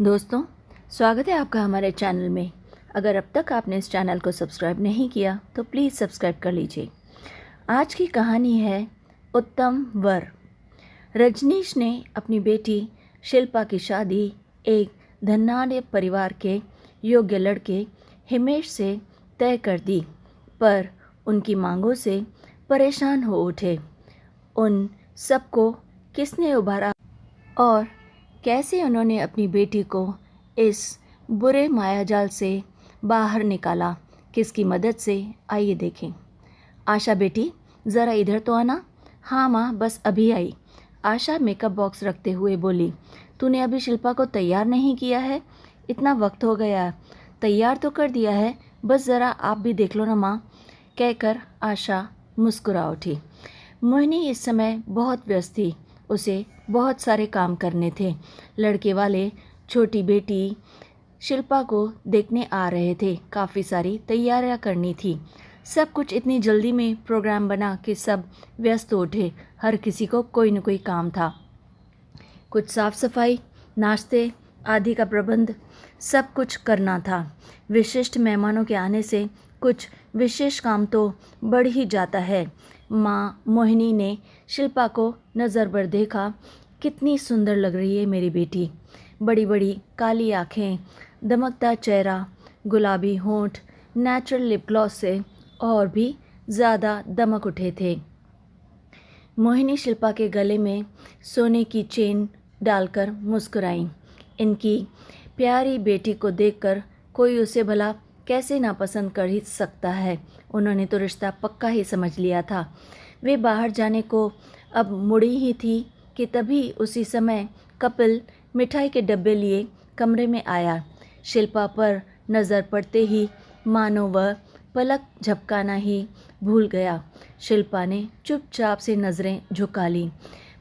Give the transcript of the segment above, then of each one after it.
दोस्तों, स्वागत है आपका हमारे चैनल में। अगर अब तक आपने इस चैनल को सब्सक्राइब नहीं किया तो प्लीज़ सब्सक्राइब कर लीजिए। आज की कहानी है उत्तम वर। रजनीश ने अपनी बेटी शिल्पा की शादी एक धनाढ्य परिवार के योग्य लड़के हिमेश से तय कर दी, पर उनकी मांगों से परेशान हो उठे। उन सबको किसने उभारा और कैसे उन्होंने अपनी बेटी को इस बुरे मायाजाल से बाहर निकाला, किसकी मदद से, आइए देखें। आशा बेटी, ज़रा इधर तो आना। हाँ माँ, बस अभी आई। आशा मेकअप बॉक्स रखते हुए बोली। तूने अभी शिल्पा को तैयार नहीं किया है? इतना वक्त हो गया। तैयार तो कर दिया है, बस ज़रा आप भी देख लो ना माँ, कहकर आशा मुस्कुरा उठी। मोहिनी इस समय बहुत व्यस्त थी। उसे बहुत सारे काम करने थे। लड़के वाले छोटी बेटी शिल्पा को देखने आ रहे थे। काफ़ी सारी तैयारियां करनी थी। सब कुछ इतनी जल्दी में प्रोग्राम बना कि सब व्यस्त उठे। हर किसी को कोई न कोई काम था। कुछ साफ सफाई, नाश्ते आदि का प्रबंध, सब कुछ करना था। विशिष्ट मेहमानों के आने से कुछ विशेष काम तो बढ़ ही जाता है। माँ मोहिनी ने शिल्पा को नज़र भर देखा। कितनी सुंदर लग रही है मेरी बेटी। बड़ी बड़ी काली आँखें, दमकता चेहरा, गुलाबी होंठ, नेचुरल लिप ग्लॉस से और भी ज़्यादा दमक उठे थे। मोहिनी शिल्पा के गले में सोने की चेन डालकर मुस्कुराई। इनकी प्यारी बेटी को देखकर कोई उसे भला कैसे नापसंद कर ही सकता है। उन्होंने तो रिश्ता पक्का ही समझ लिया था। वे बाहर जाने को अब मुड़ी ही थी कि तभी उसी समय कपिल मिठाई के डब्बे लिए कमरे में आया। शिल्पा पर नज़र पड़ते ही मानो वह पलक झपकाना ही भूल गया। शिल्पा ने चुपचाप से नज़रें झुका ली।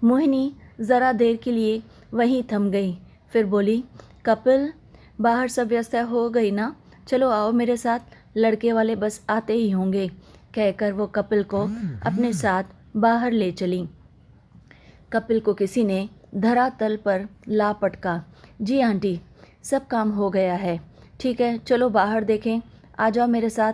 मोहिनी ज़रा देर के लिए वहीं थम गई, फिर बोली, कपिल, बाहर सब व्यवस्था हो गई ना? चलो आओ मेरे साथ, लड़के वाले बस आते ही होंगे, कहकर वो कपिल को अपने साथ बाहर ले चली। कपिल को किसी ने धरातल पर ला पटका। जी आंटी, सब काम हो गया है। ठीक है, चलो बाहर देखें, आ जाओ मेरे साथ,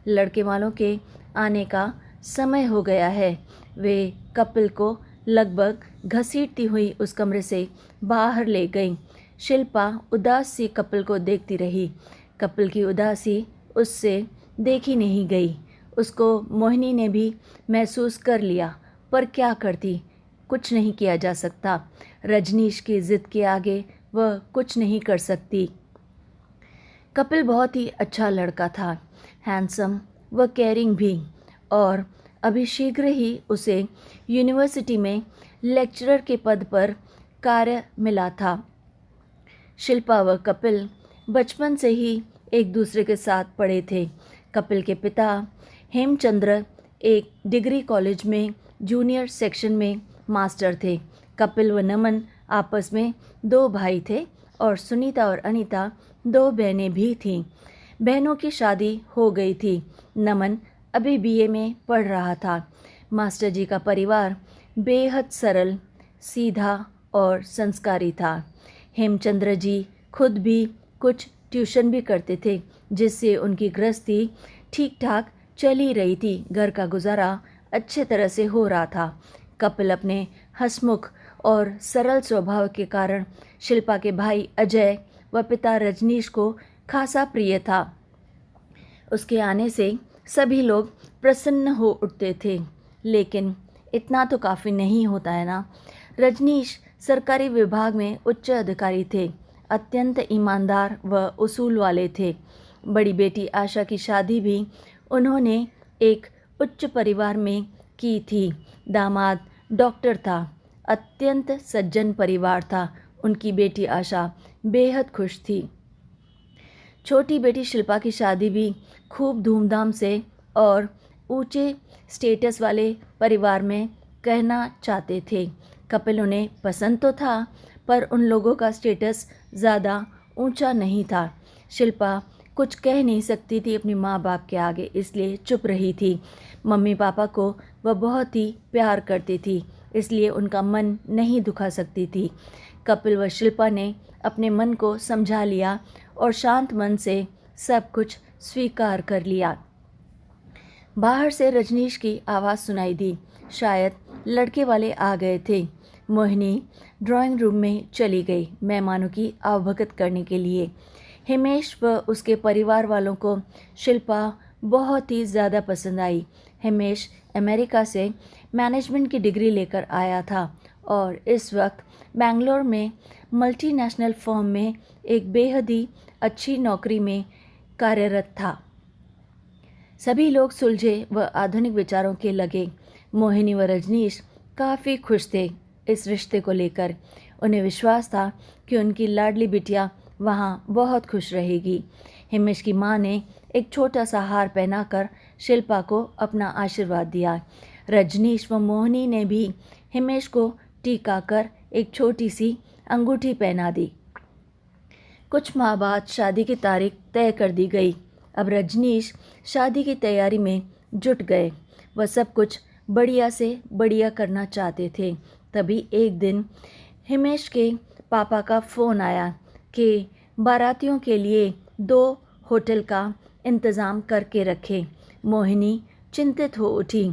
लड़के वालों के आने का समय हो गया है। वे कपिल को लगभग घसीटती हुई उस कमरे से बाहर ले गई। शिल्पा उदास सी कपिल को देखती रही। कपिल की उदासी उससे देखी नहीं गई। उसको मोहिनी ने भी महसूस कर लिया, पर क्या करती, कुछ नहीं किया जा सकता। रजनीश की जिद के आगे वह कुछ नहीं कर सकती। कपिल बहुत ही अच्छा लड़का था, हैंडसम व केयरिंग भी, और अभी शीघ्र ही उसे यूनिवर्सिटी में लेक्चरर के पद पर कार्य मिला था। शिल्पा व कपिल बचपन से ही एक दूसरे के साथ पढ़े थे। कपिल के पिता हेमचंद्र एक डिग्री कॉलेज में जूनियर सेक्शन में मास्टर थे। कपिल व नमन आपस में दो भाई थे और सुनीता और अनीता दो बहनें भी थीं। बहनों की शादी हो गई थी। नमन अभी बीए में पढ़ रहा था। मास्टर जी का परिवार बेहद सरल, सीधा और संस्कारी था। हेमचंद्र जी खुद भी कुछ ट्यूशन भी करते थे, जिससे उनकी गृहस्थी ठीक ठाक चल ही रही थी। घर का गुजारा अच्छे तरह से हो रहा था। कपिल अपने हंसमुख और सरल स्वभाव के कारण शिल्पा के भाई अजय व पिता रजनीश को खासा प्रिय था। उसके आने से सभी लोग प्रसन्न हो उठते थे, लेकिन इतना तो काफ़ी नहीं होता है ना। रजनीश सरकारी विभाग में उच्च अधिकारी थे, अत्यंत ईमानदार व उसूल वाले थे। बड़ी बेटी आशा की शादी भी उन्होंने एक उच्च परिवार में की थी। दामाद डॉक्टर था। अत्यंत सज्जन परिवार था। उनकी बेटी आशा बेहद खुश थी। छोटी बेटी शिल्पा की शादी भी खूब धूमधाम से और ऊंचे स्टेटस वाले परिवार में कहना चाहते थे। कपिल उन्हें पसंद तो था, पर उन लोगों का स्टेटस ज़्यादा ऊंचा नहीं था। शिल्पा कुछ कह नहीं सकती थी अपनी माँ बाप के आगे, इसलिए चुप रही थी। मम्मी पापा को वह बहुत ही प्यार करती थी, इसलिए उनका मन नहीं दुखा सकती थी। कपिल व शिल्पा ने अपने मन को समझा लिया और शांत मन से सब कुछ स्वीकार कर लिया। बाहर से रजनीश की आवाज़ सुनाई दी। शायद लड़के वाले आ गए थे। मोहिनी ड्राइंग रूम में चली गई मेहमानों की आवभगत करने के लिए। हिमेश व उसके परिवार वालों को शिल्पा बहुत ही ज़्यादा पसंद आई। हिमेश अमेरिका से मैनेजमेंट की डिग्री लेकर आया था और इस वक्त बेंगलोर में मल्टीनेशनल फर्म में एक बेहद ही अच्छी नौकरी में कार्यरत था। सभी लोग सुलझे व आधुनिक विचारों के लगे। मोहिनी व रजनीश काफ़ी खुश थे इस रिश्ते को लेकर। उन्हें विश्वास था कि उनकी लाडली बिटिया वहाँ बहुत खुश रहेगी। हिमेश की माँ ने एक छोटा सा हार पहनाकर शिल्पा को अपना आशीर्वाद दिया। रजनीश व मोहिनी ने भी हिमेश को टीका कर एक छोटी सी अंगूठी पहना दी। कुछ माह बाद शादी की तारीख तय कर दी गई। अब रजनीश शादी की तैयारी में जुट गए। वह सब कुछ बढ़िया से बढ़िया करना चाहते थे। तभी एक दिन हिमेश के पापा का फ़ोन आया कि बारातियों के लिए 2 होटल का इंतज़ाम करके रखे। मोहिनी चिंतित हो उठी।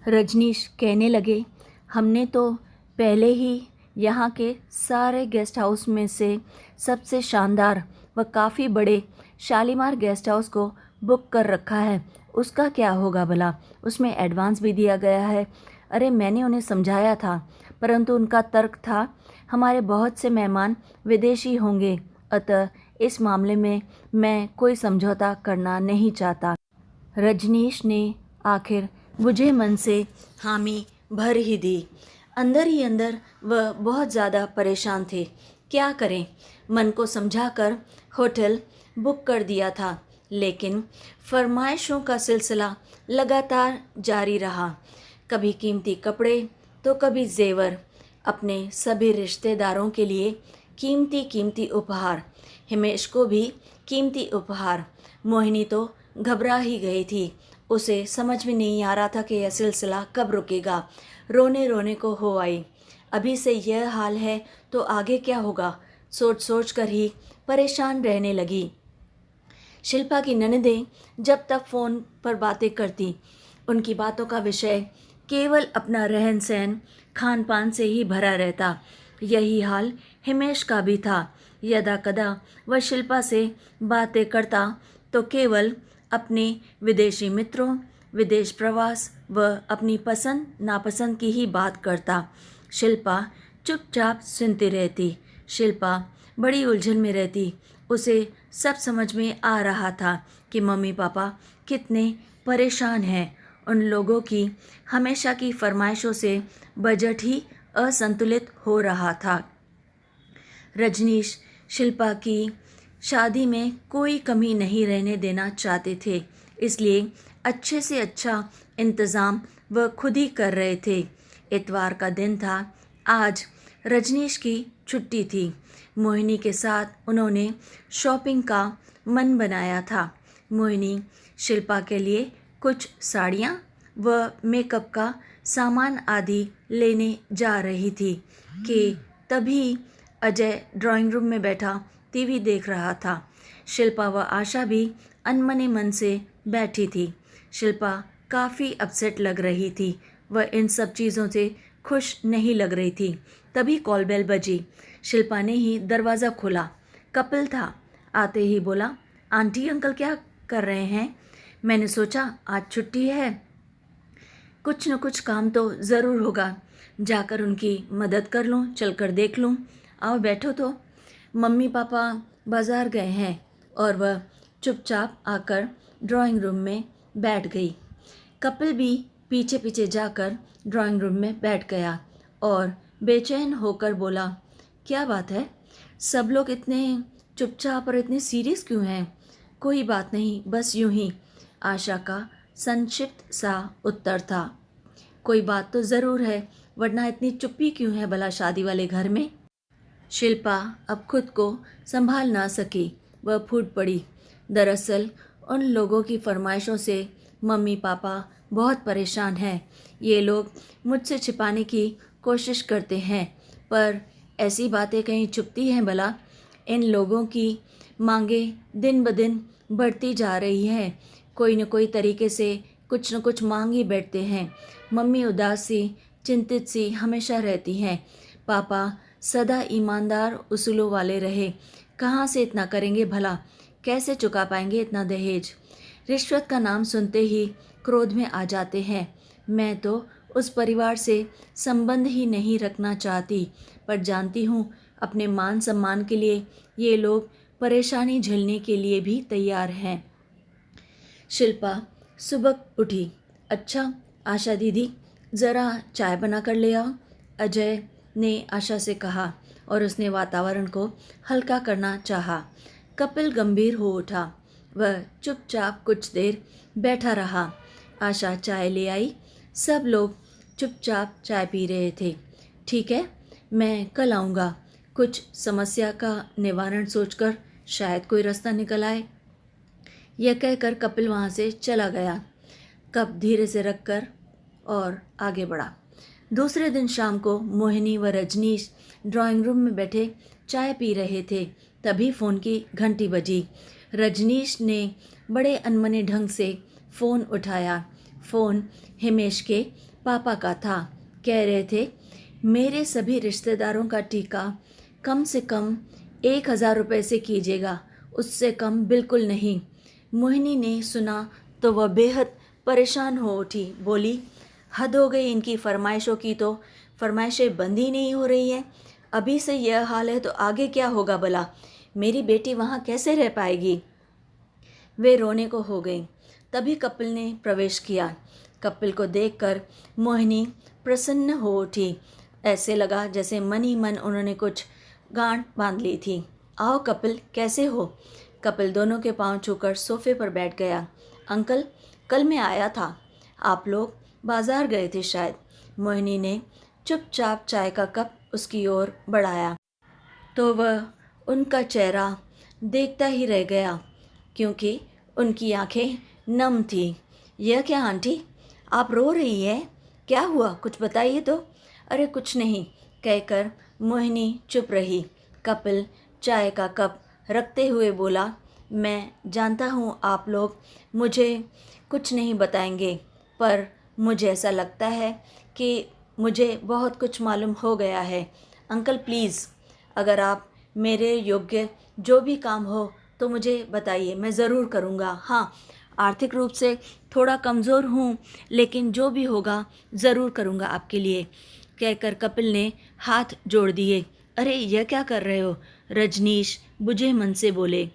रजनीश कहने लगे, हमने तो पहले ही यहाँ के सारे गेस्ट हाउस में से सबसे शानदार व काफ़ी बड़े शालीमार गेस्ट हाउस को बुक कर रखा है। उसका क्या होगा भला? उसमें एडवांस भी दिया गया है। अरे मैंने उन्हें समझाया था, परंतु उनका तर्क था हमारे बहुत से मेहमान विदेशी होंगे, अतः इस मामले में मैं कोई समझौता करना नहीं चाहता। रजनीश ने आखिर बुझे मन से हामी भर ही दी। अंदर ही अंदर वह बहुत ज़्यादा परेशान थे। क्या करें? मन को समझाकर होटल बुक कर दिया था, लेकिन फरमाइशों का सिलसिला लगातार जारी रहा। कभी कीमती कपड़े तो कभी जेवर, अपने सभी रिश्तेदारों के लिए कीमती कीमती उपहार, हिमेश को भी कीमती उपहार। मोहिनी तो घबरा ही गई थी। उसे समझ में नहीं आ रहा था कि यह सिलसिला कब रुकेगा। रोने रोने को हो आई। अभी से यह हाल है तो आगे क्या होगा, सोच सोच कर ही परेशान रहने लगी। शिल्पा की ननदें जब तक फ़ोन पर बातें करती, उनकी बातों का विषय केवल अपना रहन सहन खान पान से ही भरा रहता। यही हाल हिमेश का भी था। यदा कदा वह शिल्पा से बातें करता तो केवल अपने विदेशी मित्रों, विदेश प्रवास व अपनी पसंद नापसंद की ही बात करता। शिल्पा चुपचाप सुनती रहती। शिल्पा बड़ी उलझन में रहती। उसे सब समझ में आ रहा था कि मम्मी पापा कितने परेशान हैं। उन लोगों की हमेशा की फरमाइशों से बजट ही असंतुलित हो रहा था। रजनीश शिल्पा की शादी में कोई कमी नहीं रहने देना चाहते थे, इसलिए अच्छे से अच्छा इंतज़ाम वह खुद ही कर रहे थे। इतवार का दिन था। आज रजनीश की छुट्टी थी। मोहिनी के साथ उन्होंने शॉपिंग का मन बनाया था। मोहिनी शिल्पा के लिए कुछ साड़ियाँ व मेकअप का सामान आदि लेने जा रही थी कि तभी अजय ड्राइंग रूम में बैठा टीवी देख रहा था। शिल्पा व आशा भी अनमने मन से बैठी थी। शिल्पा काफ़ी अपसेट लग रही थी। वह इन सब चीज़ों से खुश नहीं लग रही थी। तभी कॉल बेल बजी। शिल्पा ने ही दरवाज़ा खोला। कपिल था। आते ही बोला, आंटी अंकल क्या कर रहे हैं? मैंने सोचा आज छुट्टी है, कुछ न कुछ काम तो ज़रूर होगा, जाकर उनकी मदद कर लूँ, चलकर देख लूँ। आओ बैठो। तो मम्मी पापा बाज़ार गए हैं और वह चुपचाप आकर ड्राइंग रूम में बैठ गई। कपिल भी पीछे पीछे जाकर ड्राइंग रूम में बैठ गया और बेचैन होकर बोला, क्या बात है, सब लोग इतने चुपचाप और इतने सीरियस क्यों हैं? कोई बात नहीं, बस यूं ही। आशा का संक्षिप्त सा उत्तर था। कोई बात तो ज़रूर है, वरना इतनी चुप्पी क्यों है भला शादी वाले घर में? शिल्पा अब खुद को संभाल ना सकी। वह फूट पड़ी। दरअसल उन लोगों की फरमाइशों से मम्मी पापा बहुत परेशान हैं। ये लोग मुझसे छिपाने की कोशिश करते हैं, पर ऐसी बातें कहीं छुपती हैं भला? इन लोगों की मांगें दिन ब दिन बढ़ती जा रही है। कोई न कोई तरीके से कुछ न कुछ मांग ही बैठते हैं। मम्मी उदास सी, चिंतित सी हमेशा रहती हैं। पापा सदा ईमानदार उसूलों वाले रहे, कहाँ से इतना करेंगे भला, कैसे चुका पाएंगे इतना दहेज। रिश्वत का नाम सुनते ही क्रोध में आ जाते हैं। मैं तो उस परिवार से संबंध ही नहीं रखना चाहती, पर जानती हूँ अपने मान सम्मान के लिए ये लोग परेशानी झेलने के लिए भी तैयार हैं। शिल्पा सुबह उठी। अच्छा आशा दीदी, ज़रा चाय बना कर ले आओ, अजय ने आशा से कहा और उसने वातावरण को हल्का करना चाहा। कपिल गंभीर हो उठा। वह चुपचाप कुछ देर बैठा रहा। आशा चाय ले आई। सब लोग चुपचाप चाय पी रहे थे। ठीक है, मैं कल आऊँगा। कुछ समस्या का निवारण सोचकर शायद कोई रास्ता निकल आए। यह कहकर कपिल वहाँ से चला गया। कप धीरे से रखकर और आगे बढ़ा। दूसरे दिन शाम को मोहिनी व रजनीश ड्राइंग रूम में बैठे चाय पी रहे थे। तभी फ़ोन की घंटी बजी। रजनीश ने बड़े अनमने ढंग से फ़ोन उठाया। फ़ोन हिमेश के पापा का था। कह रहे थे, मेरे सभी रिश्तेदारों का टीका कम से कम 1000 रुपये से कीजिएगा, उससे कम बिल्कुल नहीं। मोहिनी ने सुना तो वह बेहद परेशान हो उठी। बोली, हद हो गई इनकी फरमाइशों की, तो फरमाइशें बंद ही नहीं हो रही हैं। अभी से यह हाल है तो आगे क्या होगा भला, मेरी बेटी वहाँ कैसे रह पाएगी। वे रोने को हो गई। तभी कपिल ने प्रवेश किया। कपिल को देखकर मोहिनी प्रसन्न हो उठी। ऐसे लगा जैसे मन ही मन उन्होंने कुछ गांठ बांध ली थी। आओ कपिल, कैसे हो। कपिल दोनों के पांव छूकर सोफे पर बैठ गया। अंकल, कल मैं आया था, आप लोग बाजार गए थे शायद। मोहिनी ने चुपचाप चाय का कप उसकी ओर बढ़ाया तो वह उनका चेहरा देखता ही रह गया, क्योंकि उनकी आंखें नम थीं। यह क्या आंटी, आप रो रही है, क्या हुआ, कुछ बताइए तो। अरे कुछ नहीं, कहकर मोहिनी चुप रही। कपिल चाय का कप रखते हुए बोला, मैं जानता हूँ आप लोग मुझे कुछ नहीं बताएंगे, पर मुझे ऐसा लगता है कि मुझे बहुत कुछ मालूम हो गया है। अंकल प्लीज़, अगर आप मेरे योग्य जो भी काम हो तो मुझे बताइए, मैं ज़रूर करूँगा। हाँ, आर्थिक रूप से थोड़ा कमज़ोर हूँ, लेकिन जो भी होगा ज़रूर करूँगा आपके लिए, कहकर कपिल ने हाथ जोड़ दिए। अरे यह क्या कर रहे हो, रजनीश बुझे मन से बोले।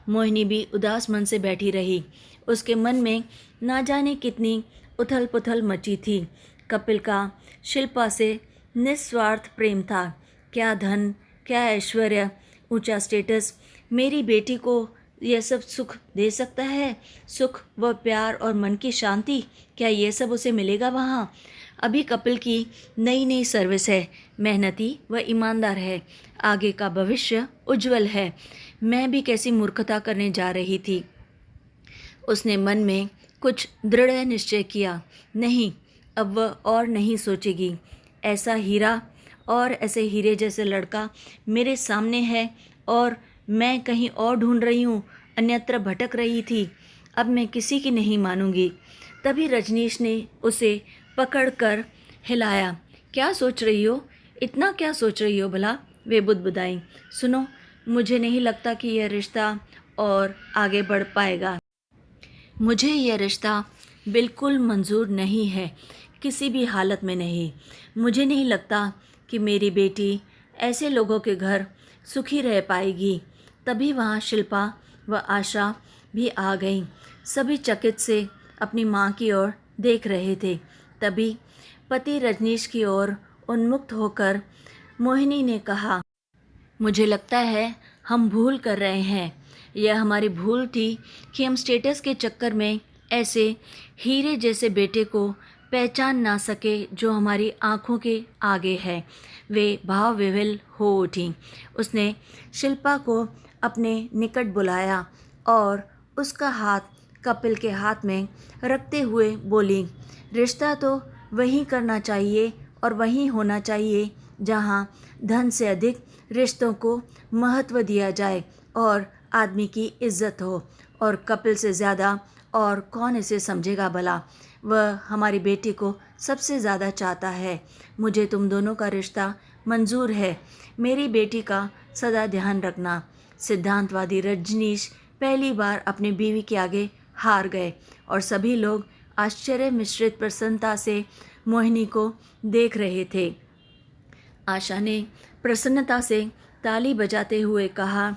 मोहिनी भी उदास मन से बैठी रही। उसके मन में ना जाने कितनी उथल पुथल मची थी। कपिल का शिल्पा से निस्वार्थ प्रेम था। क्या धन, क्या ऐश्वर्य, ऊंचा स्टेटस मेरी बेटी को यह सब सुख दे सकता है। सुख व प्यार और मन की शांति, क्या ये सब उसे मिलेगा वहाँ। अभी कपिल की नई नई सर्विस है, मेहनती व ईमानदार है, आगे का भविष्य उज्जवल है। मैं भी कैसी मूर्खता करने जा रही थी। उसने मन में कुछ दृढ़ निश्चय किया। नहीं, अब वह और नहीं सोचेगी। ऐसा हीरा और ऐसे हीरे जैसे लड़का मेरे सामने है और मैं कहीं और ढूंढ रही हूँ, अन्यत्र भटक रही थी। अब मैं किसी की नहीं मानूंगी। तभी रजनीश ने उसे पकड़कर हिलाया। क्या सोच रही हो, इतना क्या सोच रही हो भला, वे बुदबुदाई। सुनो, मुझे नहीं लगता कि यह रिश्ता और आगे बढ़ पाएगा। मुझे यह रिश्ता बिल्कुल मंजूर नहीं है, किसी भी हालत में नहीं। मुझे नहीं लगता कि मेरी बेटी ऐसे लोगों के घर सुखी रह पाएगी। तभी वहाँ शिल्पा व आशा भी आ गईं। सभी चकित से अपनी माँ की ओर देख रहे थे। तभी पति रजनीश की ओर उन्मुक्त होकर मोहिनी ने कहा, मुझे लगता है हम भूल कर रहे हैं। यह हमारी भूल थी कि हम स्टेटस के चक्कर में ऐसे हीरे जैसे बेटे को पहचान ना सके जो हमारी आँखों के आगे है। वे भाव विह्वल हो उठी। उसने शिल्पा को अपने निकट बुलाया और उसका हाथ कपिल के हाथ में रखते हुए बोली, रिश्ता तो वहीं करना चाहिए और वहीं होना चाहिए जहाँ धन से अधिक रिश्तों को महत्व दिया जाए और आदमी की इज्जत हो, और कपिल से ज़्यादा और कौन इसे समझेगा भला। वह हमारी बेटी को सबसे ज़्यादा चाहता है। मुझे तुम दोनों का रिश्ता मंजूर है। मेरी बेटी का सदा ध्यान रखना। सिद्धांतवादी रजनीश पहली बार अपनी बीवी के आगे हार गए और सभी लोग आश्चर्य मिश्रित प्रसन्नता से मोहिनी को देख रहे थे। आशा ने प्रसन्नता से ताली बजाते हुए कहा,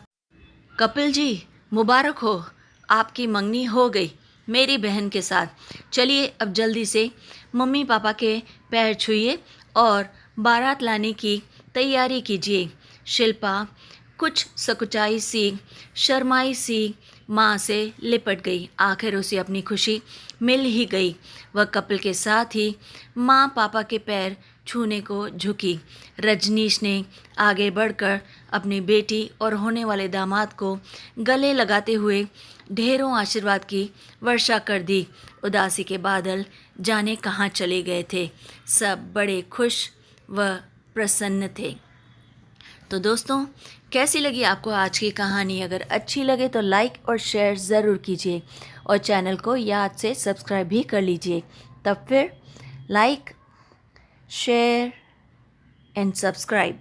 कपिल जी, मुबारक हो, आपकी मंगनी हो गई मेरी बहन के साथ। चलिए अब जल्दी से मम्मी पापा के पैर छूइए और बारात लाने की तैयारी कीजिए। शिल्पा कुछ सकुचाई सी, शर्माई सी माँ से लिपट गई। आखिर उसे अपनी खुशी मिल ही गई। वह कपिल के साथ ही माँ पापा के पैर छूने को झुकी। रजनीश ने आगे बढ़कर अपनी बेटी और होने वाले दामाद को गले लगाते हुए ढेरों आशीर्वाद की वर्षा कर दी। उदासी के बादल जाने कहाँ चले गए थे। सब बड़े खुश व प्रसन्न थे। तो दोस्तों, कैसी लगी आपको आज की कहानी? अगर अच्छी लगे तो लाइक और शेयर ज़रूर कीजिए और चैनल को याद से सब्सक्राइब भी कर लीजिए। तब फिर लाइक, शेयर एंड सब्सक्राइब।